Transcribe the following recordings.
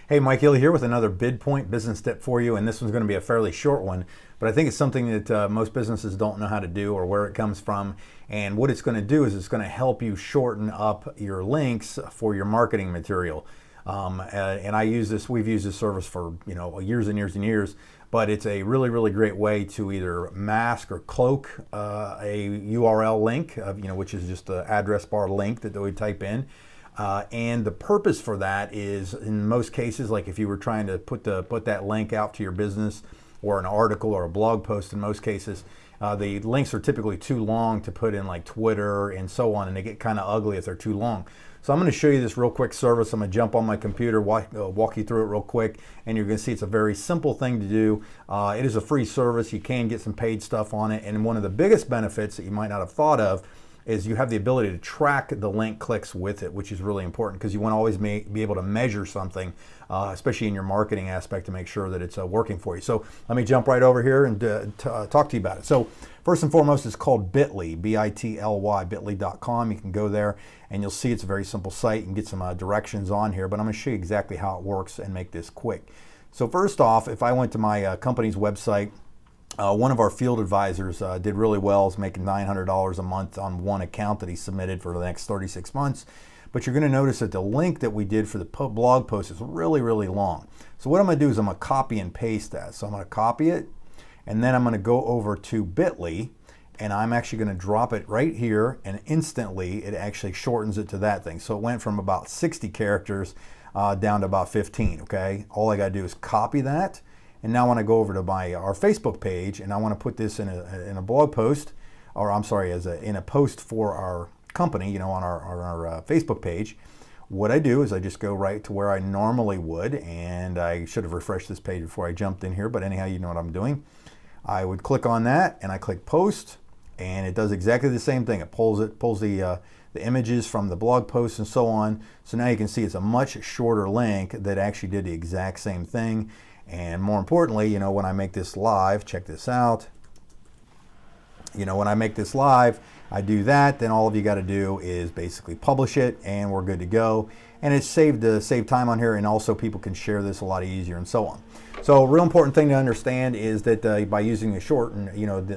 Hey, Mike Hill here with another BidPoint business tip for you, and this one's going to be a fairly short one, but I think it's something that most businesses don't know how to do or where it comes from. And what it's going to do is it's going to help you shorten up your links for your marketing material. And we've used this service for years and years and years, but it's a really, really great way to either mask or cloak a URL link, which is just an address bar link that we type in. And the purpose for that is, in most cases, like if you were trying to put that link out to your business or an article or a blog post, in most cases, the links are typically too long to put in, like Twitter and so on, and they get kind of ugly if they're too long. So I'm going to show you this real quick service. I'm going to jump on my computer, walk you through it real quick, and you're going to see it's a very simple thing to do. It is a free service. You can get some paid stuff on it, and one of the biggest benefits that you might not have thought of is you have the ability to track the link clicks with it, which is really important because you want to always be able to measure something, especially in your marketing aspect, to make sure that it's working for you. So let me jump right over here and talk to you about it. So first and foremost, it's called Bitly, B-I-T-L-Y, bitly.com. You can go there and you'll see it's a very simple site. You can get some directions on here, but I'm going to show you exactly how it works and make this quick. So first off, if I went to my company's website, one of our field advisors did really well. Is making $900 a month on one account that he submitted for the next 36 months. But you're going to notice that the link that we did for the blog post is really, really long. So what I'm going to do is I'm going to copy and paste that. So I'm going to copy it, and then I'm going to go over to Bitly, and I'm actually going to drop it right here, and instantly it actually shortens it to that thing. So it went from about 60 characters down to about 15. Okay, all I got to do is copy that. And now when I go over to our Facebook page and I want to put this in a blog post, or I'm sorry, in a post for our company, on our Facebook page, what I do is I just go right to where I normally would, and I should have refreshed this page before I jumped in here, but anyhow, you know what I'm doing. I would click on that and I click post, and it does exactly the same thing. It pulls the images from the blog post and so on. So now you can see it's a much shorter link that actually did the exact same thing. And more importantly, when I make this live, check this out. When I make this live, I do that, then all of you got to do is basically publish it, and we're good to go. And it's saved time on here, and also people can share this a lot easier and so on. So a real important thing to understand is that by using the Shorten,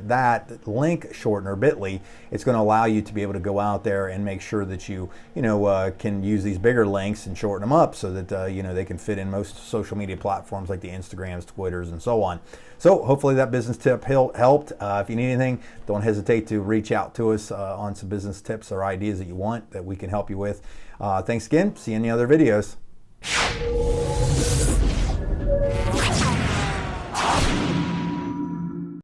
that link shortener, Bitly, it's going to allow you to be able to go out there and make sure that you can use these bigger links and shorten them up so that they can fit in most social media platforms like the Instagrams, Twitters, and so on. So hopefully that business tip helped. If you need anything, don't hesitate to reach out to us on some business tips or ideas that you want that we can help you with. Thanks again. See you in the other videos.